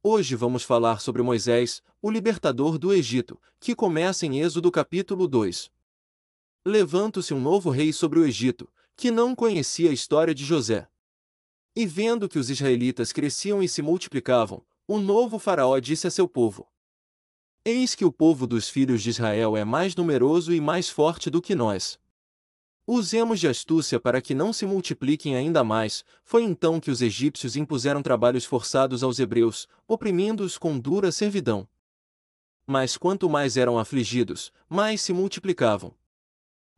Hoje vamos falar sobre Moisés, o libertador do Egito, que começa em Êxodo capítulo 2. Levanta-se um novo rei sobre o Egito, que não conhecia a história de José. E vendo que os israelitas cresciam e se multiplicavam, o novo faraó disse a seu povo: Eis que o povo dos filhos de Israel é mais numeroso e mais forte do que nós. Usemos de astúcia para que não se multipliquem ainda mais. Foi então que os egípcios impuseram trabalhos forçados aos hebreus, oprimindo-os com dura servidão. Mas quanto mais eram afligidos, mais se multiplicavam.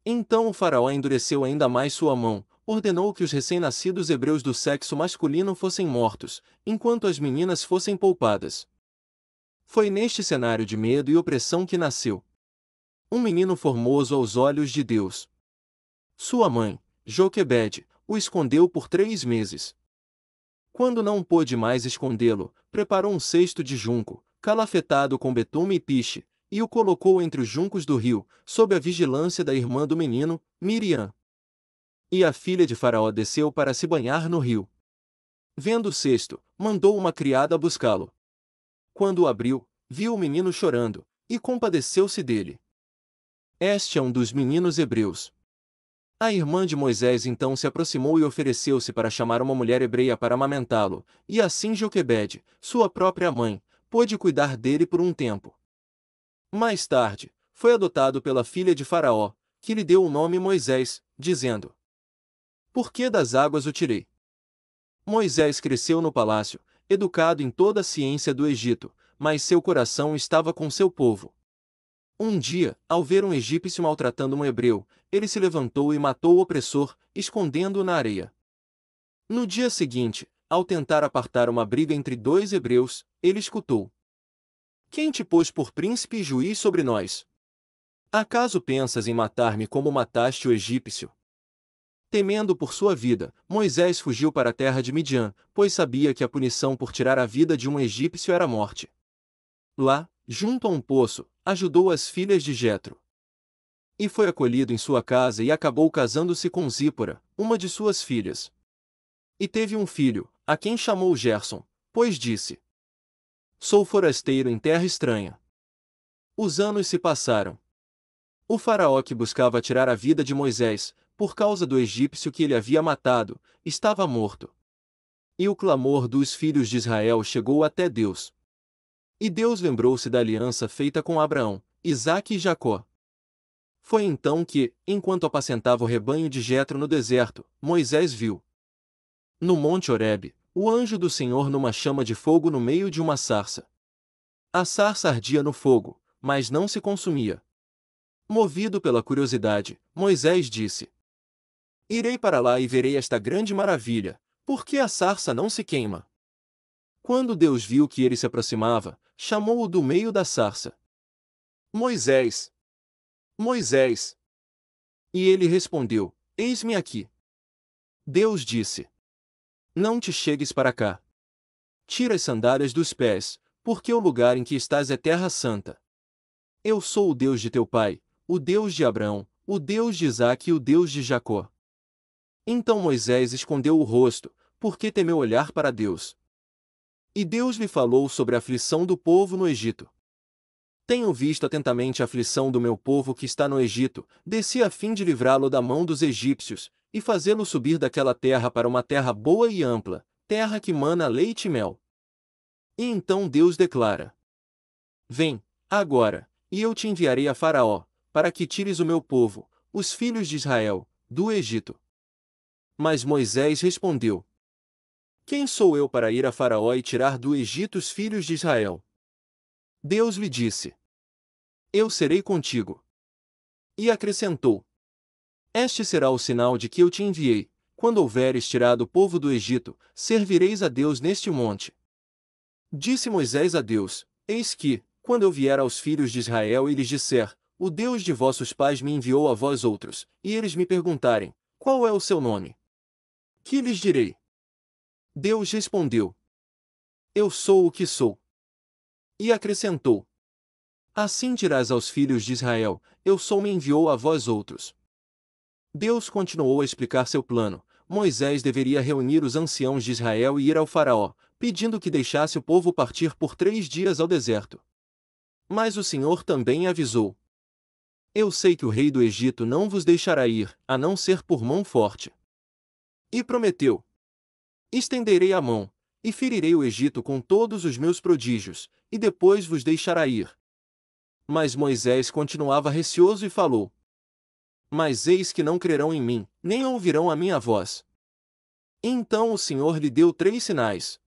Então o faraó endureceu ainda mais sua mão, ordenou que os recém-nascidos hebreus do sexo masculino fossem mortos, enquanto as meninas fossem poupadas. Foi neste cenário de medo e opressão que nasceu um menino formoso aos olhos de Deus. Sua mãe, Joquebede, o escondeu por 3 meses. Quando não pôde mais escondê-lo, preparou um cesto de junco, calafetado com betume e piche, e o colocou entre os juncos do rio, sob a vigilância da irmã do menino, Miriam. E a filha de Faraó desceu para se banhar no rio. Vendo o cesto, mandou uma criada buscá-lo. Quando o abriu, viu o menino chorando, e compadeceu-se dele. Este é um dos meninos hebreus. A irmã de Moisés então se aproximou e ofereceu-se para chamar uma mulher hebreia para amamentá-lo, e assim Joquebede, sua própria mãe, pôde cuidar dele por um tempo. Mais tarde, foi adotado pela filha de Faraó, que lhe deu o nome Moisés, dizendo: Por que das águas o tirei? Moisés cresceu no palácio, educado em toda a ciência do Egito, mas seu coração estava com seu povo. Um dia, ao ver um egípcio maltratando um hebreu, ele se levantou e matou o opressor, escondendo-o na areia. No dia seguinte, ao tentar apartar uma briga entre 2 hebreus, ele escutou: Quem te pôs por príncipe e juiz sobre nós? Acaso pensas em matar-me como mataste o egípcio? Temendo por sua vida, Moisés fugiu para a terra de Midian, pois sabia que a punição por tirar a vida de um egípcio era a morte. Lá, junto a um poço, ajudou as filhas de Jetro. E foi acolhido em sua casa e acabou casando-se com Zípora, uma de suas filhas. E teve um filho, a quem chamou Gerson, pois disse: Sou forasteiro em terra estranha. Os anos se passaram. O faraó que buscava tirar a vida de Moisés, por causa do egípcio que ele havia matado, estava morto. E o clamor dos filhos de Israel chegou até Deus. E Deus lembrou-se da aliança feita com Abraão, Isaque e Jacó. Foi então que, enquanto apacentava o rebanho de Jetro no deserto, Moisés viu, no monte Horebe, o anjo do Senhor numa chama de fogo no meio de uma sarça. A sarça ardia no fogo, mas não se consumia. Movido pela curiosidade, Moisés disse: Irei para lá e verei esta grande maravilha, porque a sarça não se queima. Quando Deus viu que ele se aproximava, chamou-o do meio da sarça: Moisés! Moisés! E ele respondeu: Eis-me aqui. Deus disse: Não te chegues para cá. Tira as sandálias dos pés, porque o lugar em que estás é terra santa. Eu sou o Deus de teu pai, o Deus de Abraão, o Deus de Isaque e o Deus de Jacó. Então Moisés escondeu o rosto, porque temeu olhar para Deus. E Deus lhe falou sobre a aflição do povo no Egito. Tenho visto atentamente a aflição do meu povo que está no Egito, desci a fim de livrá-lo da mão dos egípcios, e fazê-lo subir daquela terra para uma terra boa e ampla, terra que mana leite e mel. E então Deus declara: Vem, agora, e eu te enviarei a Faraó, para que tires o meu povo, os filhos de Israel, do Egito. Mas Moisés respondeu: Quem sou eu para ir a Faraó e tirar do Egito os filhos de Israel? Deus lhe disse: Eu serei contigo. E acrescentou: Este será o sinal de que eu te enviei: quando houveres tirado o povo do Egito, servireis a Deus neste monte. Disse Moisés a Deus: Eis que, quando eu vier aos filhos de Israel e lhes disser: O Deus de vossos pais me enviou a vós outros, e eles me perguntarem: Qual é o seu nome? Que lhes direi? Deus respondeu: Eu sou o que sou. E acrescentou: Assim dirás aos filhos de Israel: Eu sou me enviou a vós outros. Deus continuou a explicar seu plano: Moisés deveria reunir os anciãos de Israel e ir ao faraó, pedindo que deixasse o povo partir por 3 dias ao deserto. Mas o Senhor também avisou: Eu sei que o rei do Egito não vos deixará ir, a não ser por mão forte. E prometeu: Estenderei a mão, e ferirei o Egito com todos os meus prodígios, e depois vos deixará ir. Mas Moisés continuava receoso e falou: Mas eis que não crerão em mim, nem ouvirão a minha voz. Então o Senhor lhe deu 3 sinais.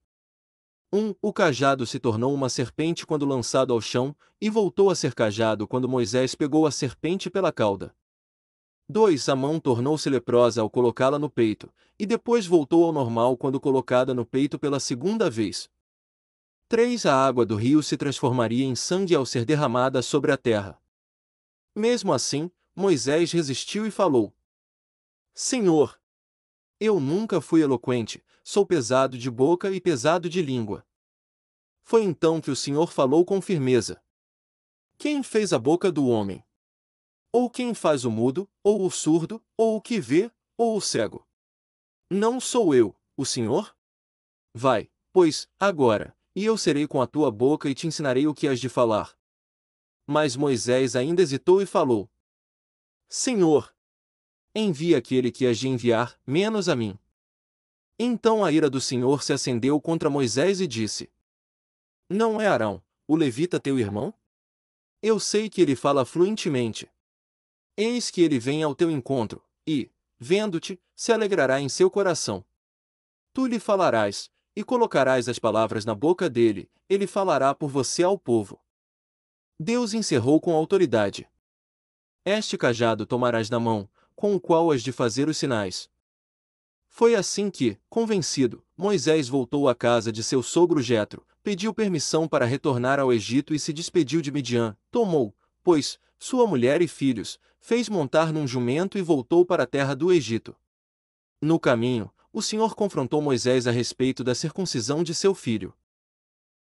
O cajado se tornou uma serpente quando lançado ao chão, e voltou a ser cajado quando Moisés pegou a serpente pela cauda. 2 A mão tornou-se leprosa ao colocá-la no peito, e depois voltou ao normal quando colocada no peito pela segunda vez. 3 A água do rio se transformaria em sangue ao ser derramada sobre a terra. Mesmo assim, Moisés resistiu e falou: Senhor, eu nunca fui eloquente, sou pesado de boca e pesado de língua. Foi então que o Senhor falou com firmeza: Quem fez a boca do homem? Ou quem faz o mudo, ou o surdo, ou o que vê, ou o cego? Não sou eu, o Senhor? Vai, pois, agora, e eu serei com a tua boca e te ensinarei o que has de falar. Mas Moisés ainda hesitou e falou: Senhor, envia aquele que has de enviar, menos a mim. Então a ira do Senhor se acendeu contra Moisés e disse: Não é Arão, o levita teu irmão? Eu sei que ele fala fluentemente. Eis que ele vem ao teu encontro, e, vendo-te, se alegrará em seu coração. Tu lhe falarás, e colocarás as palavras na boca dele, ele falará por você ao povo. Deus encerrou com autoridade: Este cajado tomarás na mão, com o qual has de fazer os sinais. Foi assim que, convencido, Moisés voltou à casa de seu sogro Jetro, pediu permissão para retornar ao Egito e se despediu de Midian, tomou, pois, sua mulher e filhos, fez montar num jumento e voltou para a terra do Egito. No caminho, o Senhor confrontou Moisés a respeito da circuncisão de seu filho.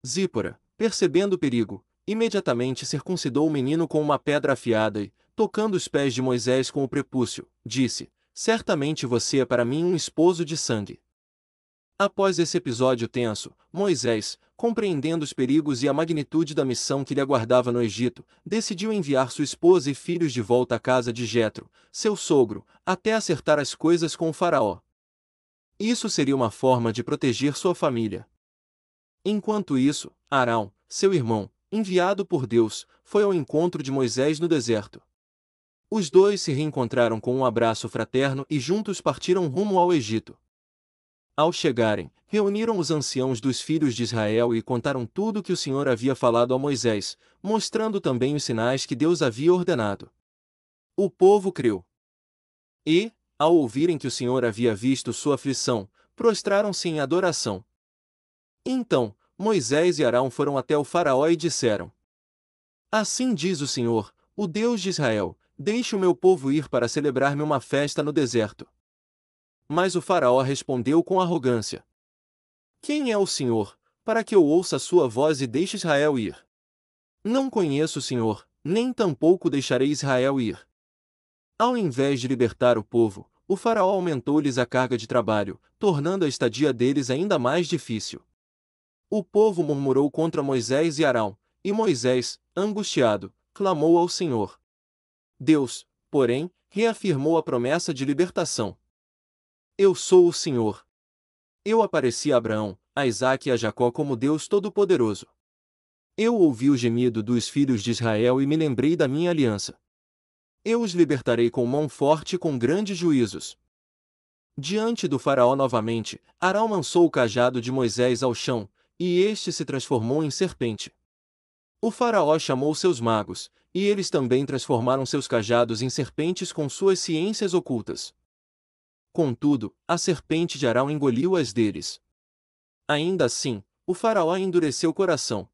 Zípora, percebendo o perigo, imediatamente circuncidou o menino com uma pedra afiada e, tocando os pés de Moisés com o prepúcio, disse: Certamente você é para mim um esposo de sangue. Após esse episódio tenso, Moisés, compreendendo os perigos e a magnitude da missão que lhe aguardava no Egito, decidiu enviar sua esposa e filhos de volta à casa de Jetro, seu sogro, até acertar as coisas com o faraó. Isso seria uma forma de proteger sua família. Enquanto isso, Arão, seu irmão, enviado por Deus, foi ao encontro de Moisés no deserto. Os dois se reencontraram com um abraço fraterno e juntos partiram rumo ao Egito. Ao chegarem, reuniram os anciãos dos filhos de Israel e contaram tudo o que o Senhor havia falado a Moisés, mostrando também os sinais que Deus havia ordenado. O povo creu. E, ao ouvirem que o Senhor havia visto sua aflição, prostraram-se em adoração. Então, Moisés e Arão foram até o faraó e disseram: Assim diz o Senhor, o Deus de Israel: Deixe o meu povo ir para celebrar-me uma festa no deserto. Mas o faraó respondeu com arrogância: Quem é o Senhor, para que eu ouça a sua voz e deixe Israel ir? Não conheço o Senhor, nem tampouco deixarei Israel ir. Ao invés de libertar o povo, o faraó aumentou-lhes a carga de trabalho, tornando a estadia deles ainda mais difícil. O povo murmurou contra Moisés e Arão, e Moisés, angustiado, clamou ao Senhor. Deus, porém, reafirmou a promessa de libertação. Eu sou o Senhor. Eu apareci a Abraão, a Isaque e a Jacó como Deus Todo-Poderoso. Eu ouvi o gemido dos filhos de Israel e me lembrei da minha aliança. Eu os libertarei com mão forte e com grandes juízos. Diante do faraó novamente, Arão lançou o cajado de Moisés ao chão, e este se transformou em serpente. O faraó chamou seus magos, e eles também transformaram seus cajados em serpentes com suas ciências ocultas. Contudo, a serpente de Arão engoliu as deles. Ainda assim, o faraó endureceu o coração.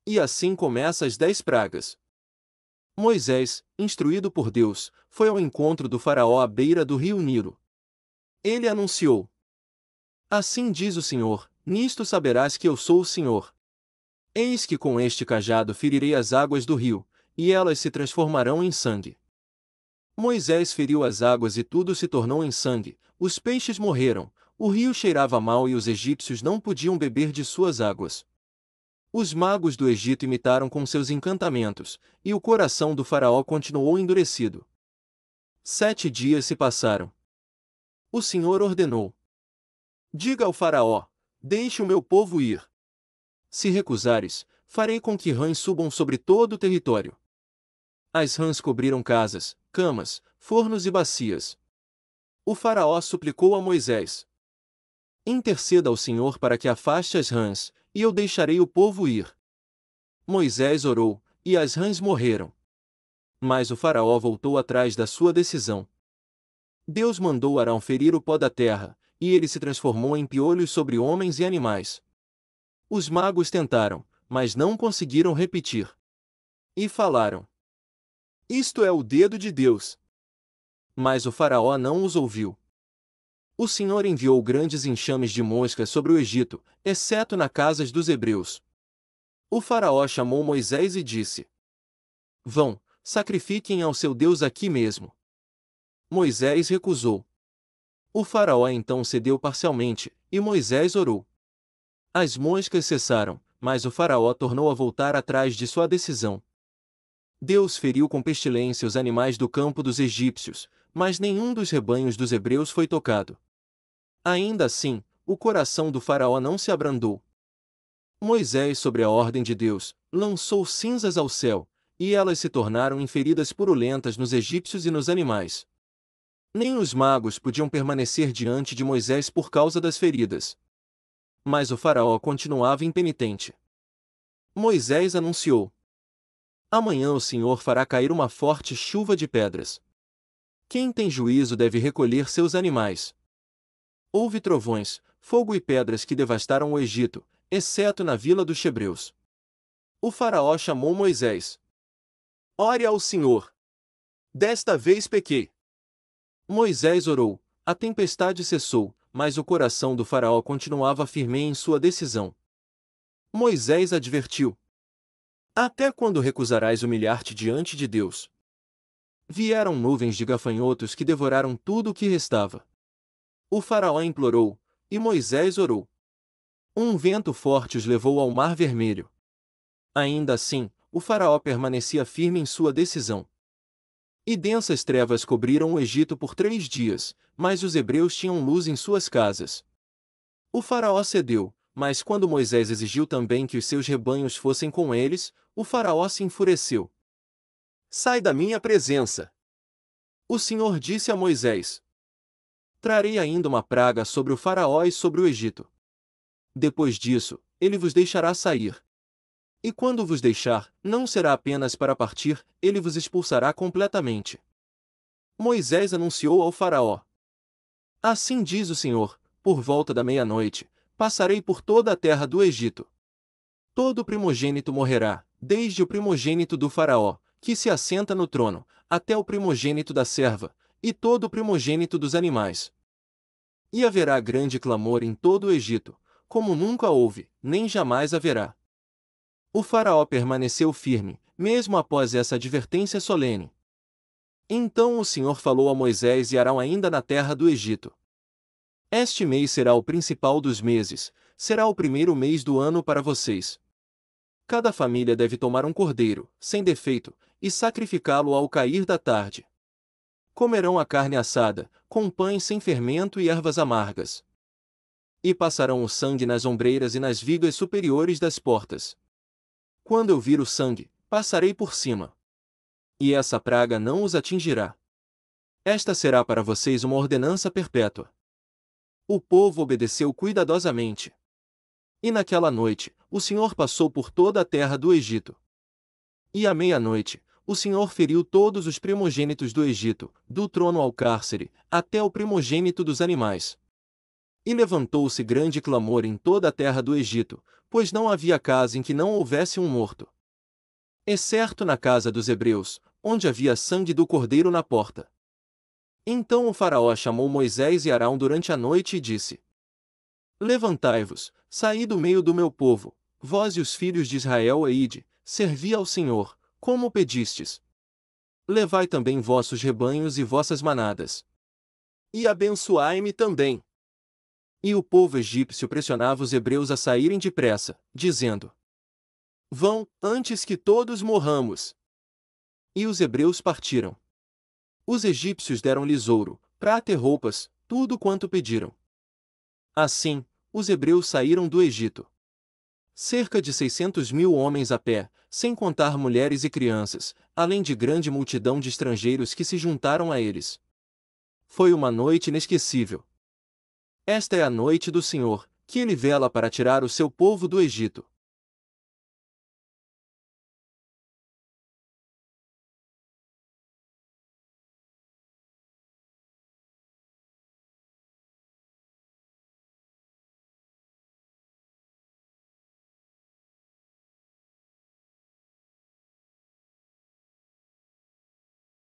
E assim começa as 10 pragas. Moisés, instruído por Deus, foi ao encontro do faraó à beira do rio Nilo. Ele anunciou: Assim diz o Senhor, nisto saberás que eu sou o Senhor. Eis que com este cajado ferirei as águas do rio, e elas se transformarão em sangue. Moisés feriu as águas e tudo se tornou em sangue, Os peixes morreram, o rio cheirava mal e os egípcios não podiam beber de suas águas. Os magos do Egito imitaram com seus encantamentos, e o coração do faraó continuou endurecido. 7 dias se passaram. O Senhor ordenou: diga ao faraó, deixe o meu povo ir. Se recusares, farei com que rãs subam sobre todo o território. As rãs cobriram casas, camas, fornos e bacias. O faraó suplicou a Moisés: interceda ao Senhor para que afaste as rãs, e eu deixarei o povo ir. Moisés orou, e as rãs morreram. Mas o faraó voltou atrás da sua decisão. Deus mandou Arão ferir o pó da terra, e ele se transformou em piolhos sobre homens e animais. Os magos tentaram, mas não conseguiram repetir. E falaram: isto é o dedo de Deus. Mas o faraó não os ouviu. O Senhor enviou grandes enxames de moscas sobre o Egito, exceto nas casas dos hebreus. O faraó chamou Moisés e disse: vão, sacrifiquem ao seu Deus aqui mesmo. Moisés recusou. O faraó então cedeu parcialmente, e Moisés orou. As moscas cessaram, mas o faraó tornou a voltar atrás de sua decisão. Deus feriu com pestilência os animais do campo dos egípcios, mas nenhum dos rebanhos dos hebreus foi tocado. Ainda assim, o coração do faraó não se abrandou. Moisés, sobre a ordem de Deus, lançou cinzas ao céu, e elas se tornaram em feridas purulentas nos egípcios e nos animais. Nem os magos podiam permanecer diante de Moisés por causa das feridas. Mas o faraó continuava impenitente. Moisés anunciou: amanhã o Senhor fará cair uma forte chuva de pedras. Quem tem juízo deve recolher seus animais. Houve trovões, fogo e pedras que devastaram o Egito, exceto na vila dos hebreus. O faraó chamou Moisés: ore ao Senhor. Desta vez pequei. Moisés orou, a tempestade cessou, mas o coração do faraó continuava firme em sua decisão. Moisés advertiu: até quando recusarás humilhar-te diante de Deus? Vieram nuvens de gafanhotos que devoraram tudo o que restava. O faraó implorou, e Moisés orou. Um vento forte os levou ao Mar Vermelho. Ainda assim, o faraó permanecia firme em sua decisão. E densas trevas cobriram o Egito por 3 dias, mas os hebreus tinham luz em suas casas. O faraó cedeu, mas quando Moisés exigiu também que os seus rebanhos fossem com eles, o faraó se enfureceu. Sai da minha presença! O Senhor disse a Moisés: trarei ainda uma praga sobre o faraó e sobre o Egito. Depois disso, ele vos deixará sair. E quando vos deixar, não será apenas para partir, ele vos expulsará completamente. Moisés anunciou ao faraó: assim diz o Senhor, por volta da meia-noite, passarei por toda a terra do Egito. Todo primogênito morrerá, desde o primogênito do faraó, que se assenta no trono, até o primogênito da serva, e todo o primogênito dos animais. E haverá grande clamor em todo o Egito, como nunca houve, nem jamais haverá. O faraó permaneceu firme, mesmo após essa advertência solene. Então o Senhor falou a Moisés e Arão ainda na terra do Egito: este mês será o principal dos meses, será o primeiro mês do ano para vocês. Cada família deve tomar um cordeiro, sem defeito, e sacrificá-lo ao cair da tarde. Comerão a carne assada, com pães sem fermento e ervas amargas. E passarão o sangue nas ombreiras e nas vigas superiores das portas. Quando eu vir o sangue, passarei por cima. E essa praga não os atingirá. Esta será para vocês uma ordenança perpétua. O povo obedeceu cuidadosamente. E naquela noite, o Senhor passou por toda a terra do Egito. E à meia-noite, o Senhor feriu todos os primogênitos do Egito, do trono ao cárcere, até o primogênito dos animais. E levantou-se grande clamor em toda a terra do Egito, pois não havia casa em que não houvesse um morto. Exceto na casa dos hebreus, onde havia sangue do cordeiro na porta. Então o faraó chamou Moisés e Arão durante a noite e disse: levantai-vos, saí do meio do meu povo, vós e os filhos de Israel e ide, servi ao Senhor, como pedistes. Levai também vossos rebanhos e vossas manadas. e abençoai-me também. E o povo egípcio pressionava os hebreus a saírem depressa, dizendo: Vão, antes que todos morramos. E os hebreus partiram. Os egípcios deram-lhes ouro, prata e roupas, tudo quanto pediram. Assim, os hebreus saíram do Egito. Cerca de 600.000 homens a pé, sem contar mulheres e crianças, além de grande multidão de estrangeiros que se juntaram a eles. Foi uma noite inesquecível. Esta é a noite do Senhor, que ele vela para tirar o seu povo do Egito.